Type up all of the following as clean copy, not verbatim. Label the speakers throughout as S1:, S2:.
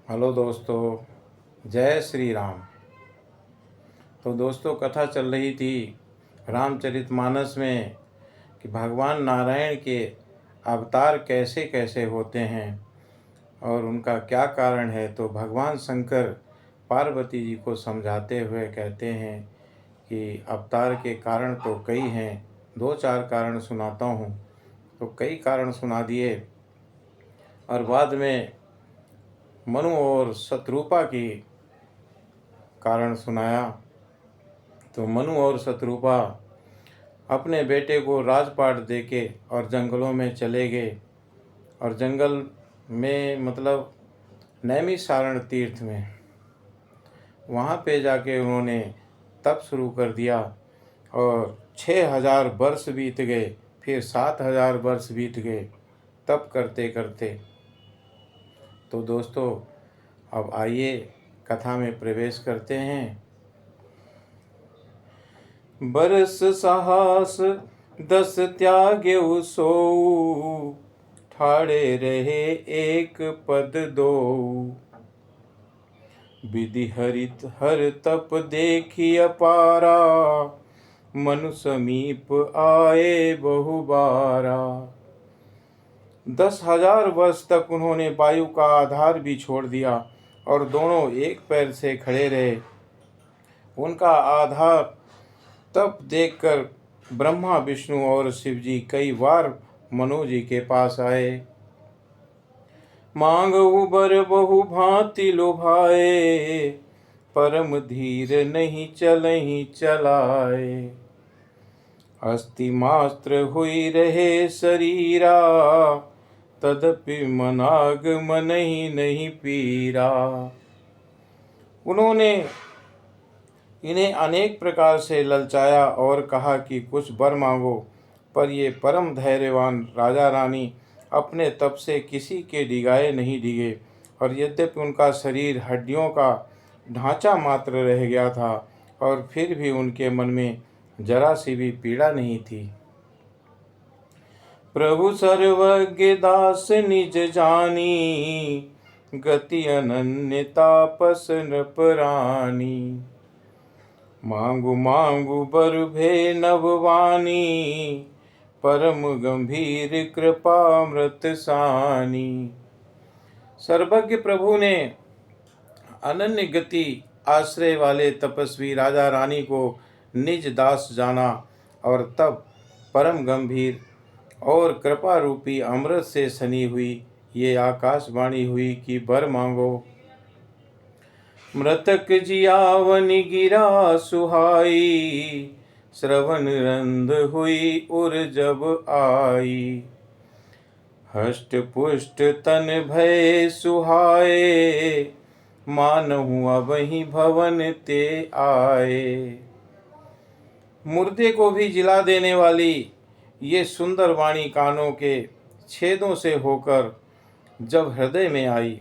S1: Hello दोस्तों, जय श्री राम। तो दोस्तों, कथा चल रही थी रामचरितमानस में कि भगवान नारायण के अवतार कैसे कैसे होते हैं और उनका क्या कारण है। तो भगवान शंकर पार्वती जी को समझाते हुए कहते हैं कि अवतार के कारण तो कई हैं, दो चार कारण सुनाता हूँ। तो कई कारण सुना दिए और बाद में मनु और शत्रुपा की कारण सुनाया। तो मनु और शत्रुपा अपने बेटे को राजपाट देके और जंगलों में चले गए और जंगल में मतलब नैमिषारण्य तीर्थ में वहाँ पे जाके उन्होंने तप शुरू कर दिया और 6000 वर्ष बीत गए, फिर 7000 वर्ष बीत गए तप करते करते। तो दोस्तों, अब आइए कथा में प्रवेश करते हैं। बरस साहस 10 त्याग्यउ सोऊ, ठाड़े रहे एक पद दो। विधि हरित हर तप देखी अपारा, मनु समीप आए बहुबारा। 10,000 वर्ष तक उन्होंने वायु का आधार भी छोड़ दिया और दोनों एक पैर से खड़े रहे। उनका आधार तप देखकर ब्रह्मा विष्णु और शिव जी कई बार मनु जी के पास आए। मांगऊ बर बहु भांति लुभाए, परम धीर नहीं चलहि चलाए। अस्थि मास्त्र हुई रहे शरीरा, तदपि मनाग मनहि नहीं पीरा। उन्होंने इन्हें अनेक प्रकार से ललचाया और कहा कि कुछ वर मांगो, पर ये परम धैर्यवान राजा रानी अपने तप से किसी के डिगाए नहीं डिगे। और यद्यपि उनका शरीर हड्डियों का ढांचा मात्र रह गया था और फिर भी उनके मन में जरा सी भी पीड़ा नहीं थी। प्रभु सर्वज्ञ दास निज जानी, गति अनन्य तापस नृपरानी। मांगु मांगु बर भे नभवानी, परम गंभीर कृपामृत सानी। सर्वज्ञ प्रभु ने अनन्य गति आश्रय वाले तपस्वी राजा रानी को निज दास जाना और तब परम गंभीर और कृपा रूपी अमृत से सनी हुई ये आकाशवाणी हुई कि वर मांगो। मृतक जियावनि गिरा सुहाई, श्रवण रंध हुई उर जब आई। हष्ट पुष्ट तन भय सुहाए, मानहु अबहि भवन ते आए। मुर्दे को भी जिला देने वाली ये सुंदर वाणी कानों के छेदों से होकर जब हृदय में आई,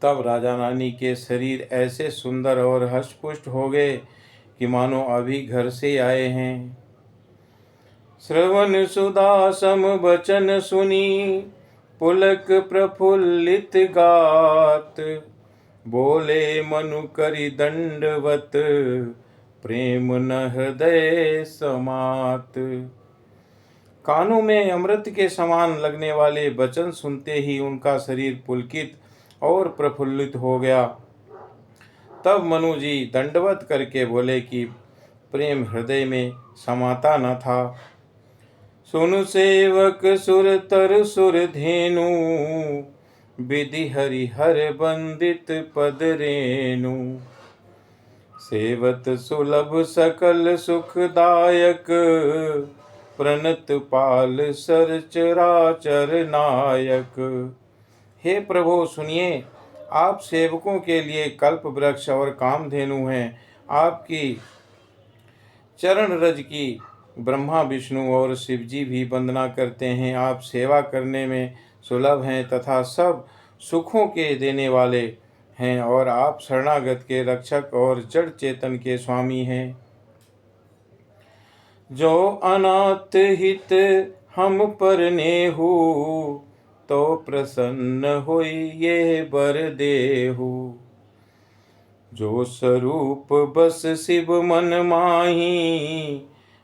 S1: तब राजा रानी के शरीर ऐसे सुंदर और हष्टपुष्ट हो गए कि मानो अभी घर से आए हैं। श्रवण सुधा सम वचन सुनी, पुलक प्रफुल्लित गात। बोले मनु करि दंडवत, प्रेम न हृदय समात। कानों में अमृत के समान लगने वाले वचन सुनते ही उनका शरीर पुलकित और प्रफुल्लित हो गया। तब मनु जी दंडवत करके बोले कि प्रेम हृदय में समाता न था। सुनु सेवक सुर तर सुर धेनु, विधि हरि हर बंदित पद रेणु। सेवत सुलभ सकल सुखदायक, प्रणत पाल सर चराचर नायक। हे प्रभु सुनिए, आप सेवकों के लिए कल्प वृक्ष और कामधेनु हैं। आपकी चरण रज की ब्रह्मा विष्णु और शिव जी भी वंदना करते हैं। आप सेवा करने में सुलभ हैं तथा सब सुखों के देने वाले हैं और आप शरणागत के रक्षक और जड़ चेतन के स्वामी हैं। जो अनाथ हित हम पर नेहु, तो प्रसन्न होई ये बर देहु। जो स्वरूप बस शिव मन माही,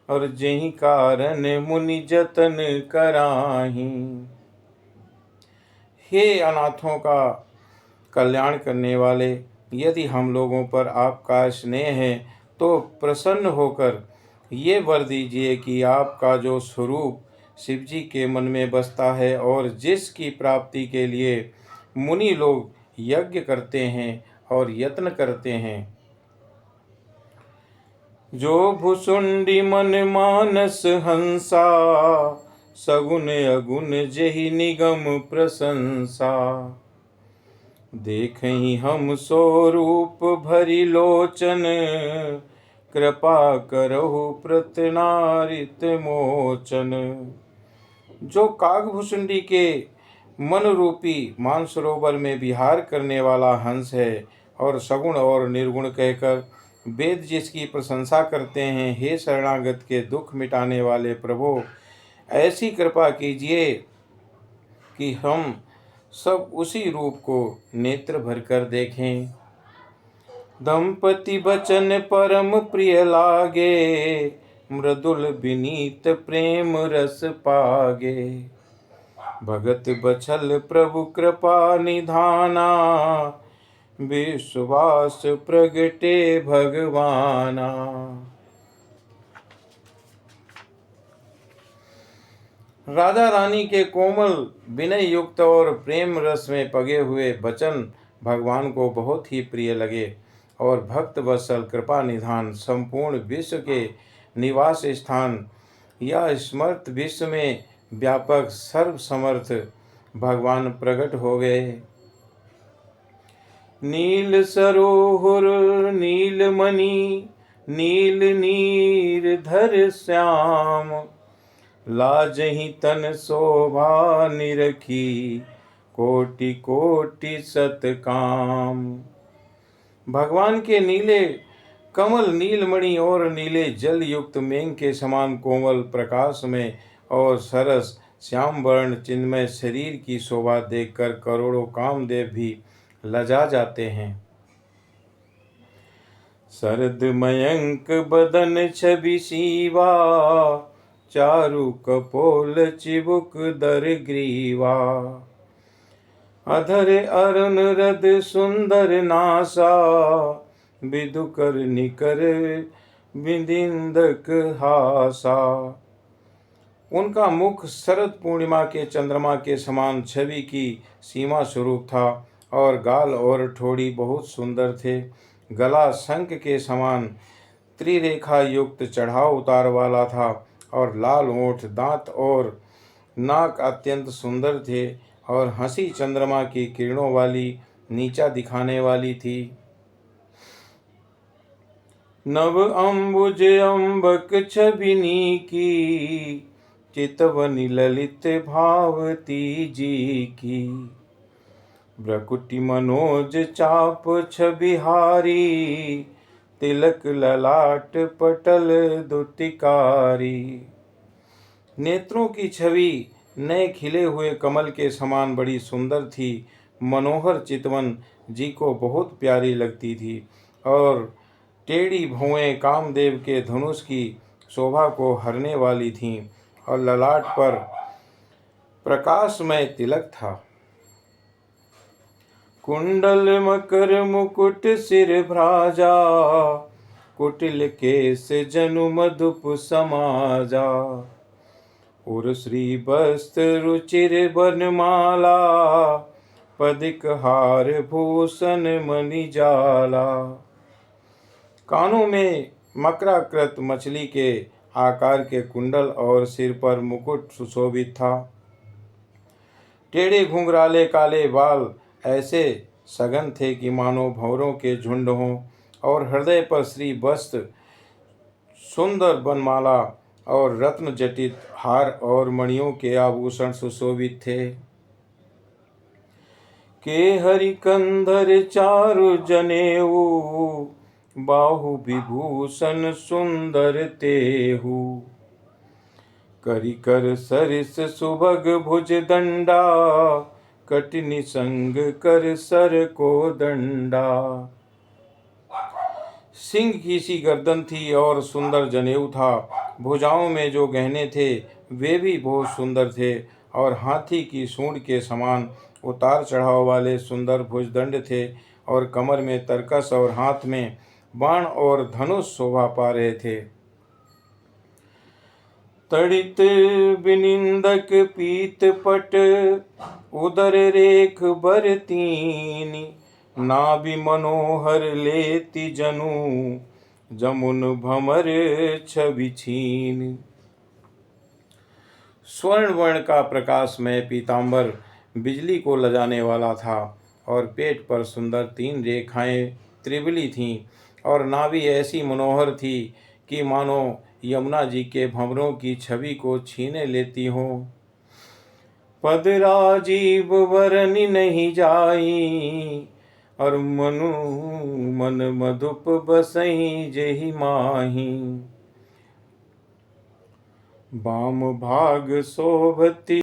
S1: और जहि कारण मुनि जतन कराही। हे अनाथों का कल्याण करने वाले, यदि हम लोगों पर आपका स्नेह है तो प्रसन्न होकर ये वर दीजिए कि आपका जो स्वरूप शिव जी के मन में बसता है और जिसकी प्राप्ति के लिए मुनि लोग यज्ञ करते हैं और यत्न करते हैं। जो भुसुंडी मन मानस हंसा, सगुन अगुन जेहि निगम प्रशंसा। देखहि हम स्वरूप भरी लोचन, कृपा करहु प्रतनारित मोचन। जो कागभुसुंडी के मन रूपी मानसरोवर में विहार करने वाला हंस है और सगुण और निर्गुण कहकर वेद जिसकी प्रशंसा करते हैं, हे शरणागत के दुख मिटाने वाले प्रभु, ऐसी कृपा कीजिए कि हम सब उसी रूप को नेत्र भरकर देखें। दंपति बचन परम प्रिय लागे, मृदुल विनीत प्रेम रस पागे। भगत बछल प्रभु कृपा निधाना, विश्वास प्रगटे भगवाना। राधा रानी के कोमल विनय युक्त और प्रेम रस में पगे हुए वचन भगवान को बहुत ही प्रिय लगे, और भक्त वत्सल कृपा निधान संपूर्ण विश्व के निवास स्थान या स्मर्त विश्व में व्यापक सर्वसमर्थ भगवान प्रकट हो गए। नील सरोहुर नीलमणि, नील नीरधर श्याम। लाजहि तन शोभा निरखी, कोटि कोटि सतकाम। भगवान के नीले कमल नीलमणि और नीले जल युक्त मेघ के समान कोमल प्रकाश में और सरस श्याम वर्ण चिन्मय शरीर की शोभा देखकर करोड़ों कामदेव भी लजा जाते हैं। शरद मयंक बदन छवि शिवा, चारु कपोल चिबुक दर ग्रीवा। अधर अरुण रद सुंदर नासा, विदुकर निकर विदिंदक हासा। उनका मुख शरद पूर्णिमा के चंद्रमा के समान छवि की सीमा स्वरूप था, और गाल और ठोड़ी बहुत सुंदर थे। गला शंख के समान त्रिरेखा युक्त चढ़ाव उतार वाला था, और लाल ओठ दांत और नाक अत्यंत सुंदर थे, और हंसी चंद्रमा की किरणों वाली नीचा दिखाने वाली थी। नव अंबुज अम्बक छबिनी की, चितवनी ललित भावती जी की। भ्रकुटि मनोज चाप छबिहारी, तिलक ललाट पटल दुतिकारी। नेत्रों की छवि नए खिले हुए कमल के समान बड़ी सुंदर थी। मनोहर चितवन जी को बहुत प्यारी लगती थी, और टेढ़ी भौएं कामदेव के धनुष की शोभा को हरने वाली थीं, और ललाट पर प्रकाशमय तिलक था। कुंडल मकर मुकुट सिर भ्राजा, कुटिल केस जनु मधुप समाजा। उर श्री वस्त्र रुचिर बनमाला, पदिक हार भूषण मणि जाला। कानों में मकराकृत मछली के आकार के कुंडल और सिर पर मुकुट सुशोभित था। टेढ़े घुंघराले काले बाल ऐसे सघन थे कि मानो भंवरों के झुंड हों, और हृदय पर श्री वस्त्र सुंदर बनमाला और रत्न जटित हार और मणियों के आभूषण सुशोभित थे। के हरि कंधर चारु जनेऊ, बाहु विभूषण सुंदर तेहु। करी कर सरिस सुभग भुज दंडा, कटि संग कर सर को दंडा। सिंह की सी गर्दन थी और सुंदर जनेऊ था। भुजाओं में जो गहने थे वे भी बहुत सुंदर थे और हाथी की सूंड के समान उतार चढ़ाव वाले सुंदर भुजदंड थे और कमर में तरकस और हाथ में बाण और धनुष शोभा पा रहे थे। तड़ित बिनिंदक पीत पट, उदर रेख बर तीनी, नाभि मनोहर लेति जनु, जमुन भमर छवि छीन। स्वर्ण वर्ण का प्रकाश में पीतांबर बिजली को लजाने वाला था और पेट पर सुंदर 3 रेखाएं त्रिबली थीं और नाभि ऐसी मनोहर थी कि मानो यमुना जी के भंवरों की छवि को छीने लेती हो। पद राजीव वरनि नहीं जाई, और मनु मन मधुप बसई जेहि माही। बाम भाग शोभती